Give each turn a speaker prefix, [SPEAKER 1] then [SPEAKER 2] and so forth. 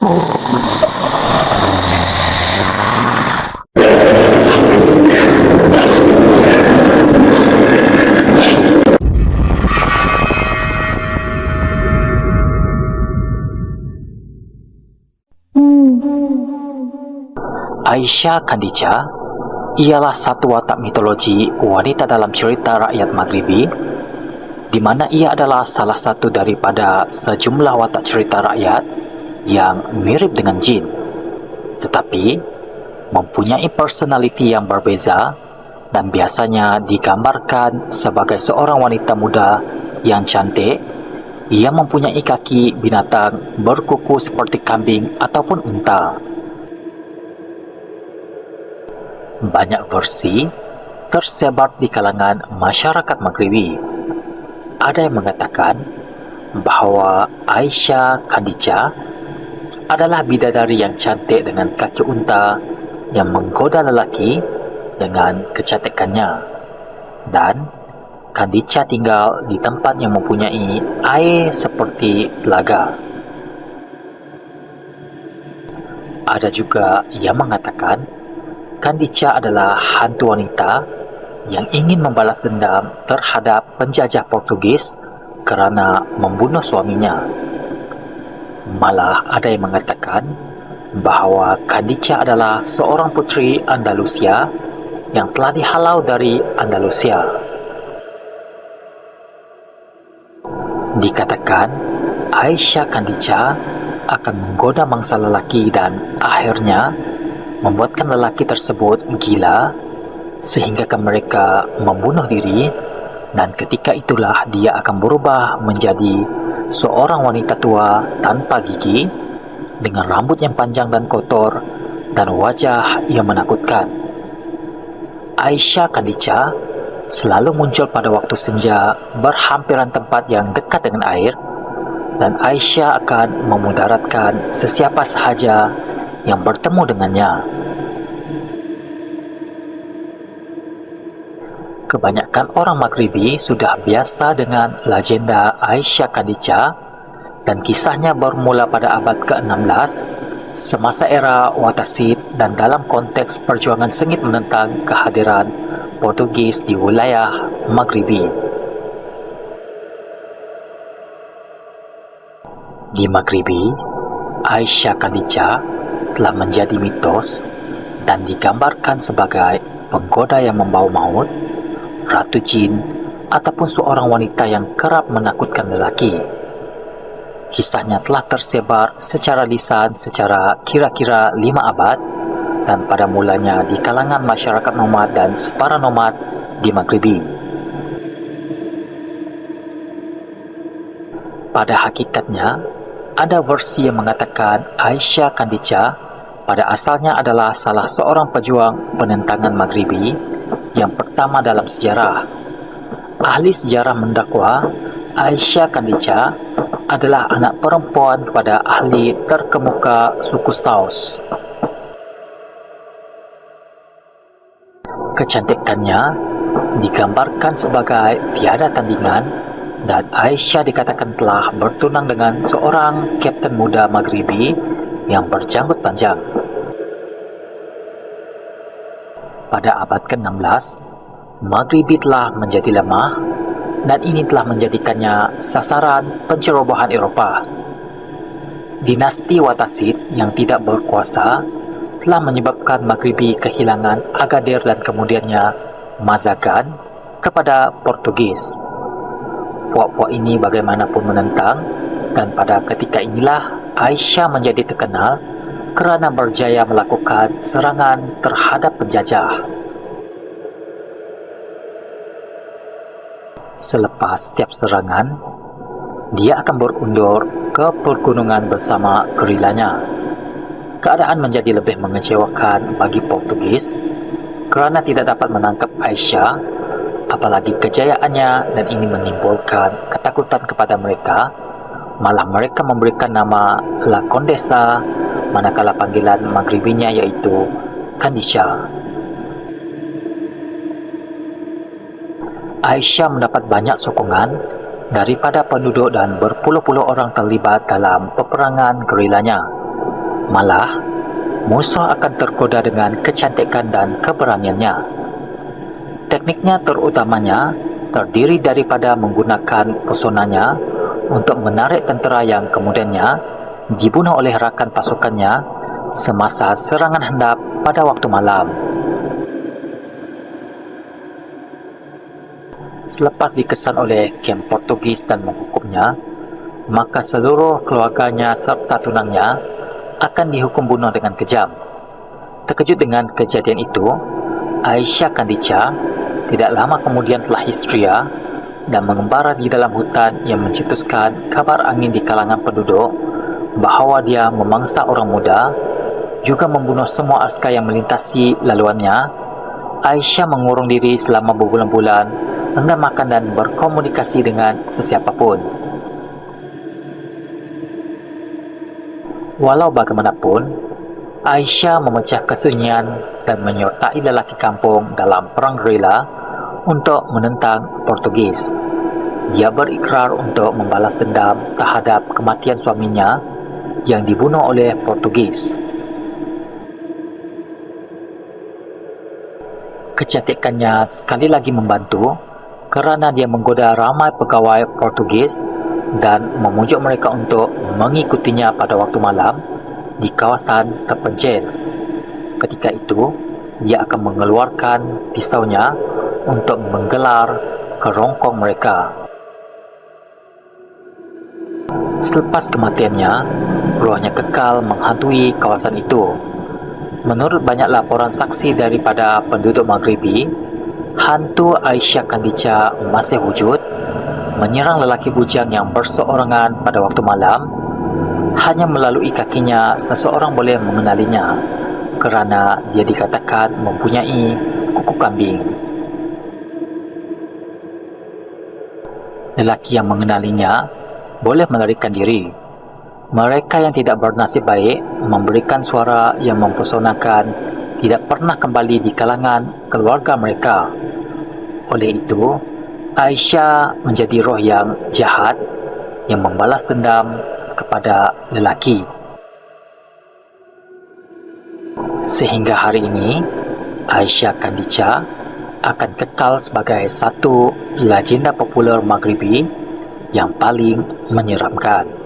[SPEAKER 1] Aisyah Khadijah ialah satu watak mitologi wanita dalam cerita rakyat Maghribi, di mana ia adalah salah satu daripada sejumlah watak cerita rakyat yang mirip dengan jin, tetapi mempunyai personaliti yang berbeza dan biasanya digambarkan sebagai seorang wanita muda yang cantik yang mempunyai kaki binatang berkuku seperti kambing ataupun unta. Banyak versi tersebar di kalangan masyarakat Maghribi. Ada yang mengatakan bahawa Aisyah Khadijah adalah bidadari yang cantik dengan kaki unta yang menggoda lelaki dengan kecantikannya, dan Khadijah tinggal di tempat yang mempunyai air seperti telaga. Ada juga yang mengatakan Khadijah adalah hantu wanita yang ingin membalas dendam terhadap penjajah Portugis kerana membunuh suaminya. Malah ada yang mengatakan bahawa Khadijah adalah seorang puteri Andalusia yang telah dihalau dari Andalusia. Dikatakan Aisyah Khadijah akan menggoda mangsa lelaki dan akhirnya membuatkan lelaki tersebut gila sehingga mereka membunuh diri, dan ketika itulah dia akan berubah menjadi seorang wanita tua tanpa gigi dengan rambut yang panjang dan kotor dan wajah yang menakutkan. Aisyah Khadijah selalu muncul pada waktu senja berhampiran tempat yang dekat dengan air, dan Aisyah akan memudaratkan sesiapa sahaja yang bertemu dengannya. Kebanyakan orang Maghribi sudah biasa dengan legenda Aisyah Khadijah, dan kisahnya bermula pada abad ke-16 semasa era Watasid dan dalam konteks perjuangan sengit menentang kehadiran Portugis di wilayah Maghribi. Di Maghribi, Aisyah Khadijah telah menjadi mitos dan digambarkan sebagai penggoda yang membawa maut, ratu jin, ataupun seorang wanita yang kerap menakutkan lelaki. Kisahnya telah tersebar secara lisan secara kira-kira 5 abad dan pada mulanya di kalangan masyarakat nomad dan separa nomad di Maghribi. Pada hakikatnya, ada versi yang mengatakan Aisyah Khadijah pada asalnya adalah salah seorang pejuang penentangan Maghribi yang pertama dalam sejarah. Ahli sejarah mendakwa Aisyah Khadijah adalah anak perempuan kepada ahli terkemuka suku Saus. Kecantikannya digambarkan sebagai tiada tandingan, dan Aisyah dikatakan telah bertunang dengan seorang kapten muda Maghribi yang berjanggut panjang. Pada abad ke-16, Maghribi telah menjadi lemah, dan ini telah menjadikannya sasaran pencerobohan Eropah. Dinasti Watasid yang tidak berkuasa telah menyebabkan Maghribi kehilangan Agadir dan kemudiannya Mazagan kepada Portugis. Puak-puak ini bagaimanapun menentang, dan pada ketika inilah Aisyah menjadi terkenal kerana berjaya melakukan serangan terhadap penjajah. Selepas setiap serangan, dia akan berundur ke pergunungan bersama gerilanya. Keadaan menjadi lebih mengecewakan bagi Portugis kerana tidak dapat menangkap Aisyah, apalagi kejayaannya, dan ini menimbulkan ketakutan kepada mereka. Malah mereka memberikan nama La Condesa, manakala panggilan Maghribinya yaitu Khadijah. Aisyah mendapat banyak sokongan daripada penduduk dan berpuluh-puluh orang terlibat dalam peperangan gerilanya. Malah, musuh akan tergoda dengan kecantikan dan keberaniannya. Tekniknya terutamanya terdiri daripada menggunakan pesonanya untuk menarik tentera yang kemudiannya dibunuh oleh rakan pasukannya semasa serangan hendap pada waktu malam. Selepas dikesan oleh kem Portugis dan menghukumnya, maka seluruh keluarganya serta tunangnya akan dihukum bunuh dengan kejam. Terkejut dengan kejadian itu, Aisyah Kandica tidak lama kemudian telah histeria dan mengembara di dalam hutan yang mencetuskan kabar angin di kalangan penduduk bahawa dia memangsa orang muda, juga membunuh semua askar yang melintasi laluannya. Aisyah mengurung diri selama berbulan-bulan, enggan makan dan berkomunikasi dengan sesiapa pun. Walau bagaimanapun, Aisyah memecah kesunyian dan menyertai lelaki kampung dalam perang gerila untuk menentang Portugis. Dia berikrar untuk membalas dendam terhadap kematian suaminya yang dibunuh oleh Portugis. Kecantikannya sekali lagi membantu kerana dia menggoda ramai pegawai Portugis dan memujuk mereka untuk mengikutinya pada waktu malam di kawasan terpencil. Ketika itu, dia akan mengeluarkan pisaunya untuk menggelar kerongkong mereka. Selepas kematiannya, rohnya kekal menghantui kawasan itu. Menurut banyak laporan saksi daripada penduduk Maghribi, hantu Aisyah Kandica masih wujud, menyerang lelaki bujang yang berseorangan pada waktu malam. Hanya melalui kakinya seseorang boleh mengenalinya kerana dia dikatakan mempunyai kuku kambing. Lelaki yang mengenalinya boleh melarikan diri. Mereka yang tidak bernasib baik memberikan suara yang mempesonakan tidak pernah kembali di kalangan keluarga mereka. Oleh itu, Aisyah menjadi roh yang jahat yang membalas dendam kepada lelaki. Sehingga hari ini, Aisyah Kandica akan kekal sebagai satu legenda popular Maghribi yang paling menyeramkan.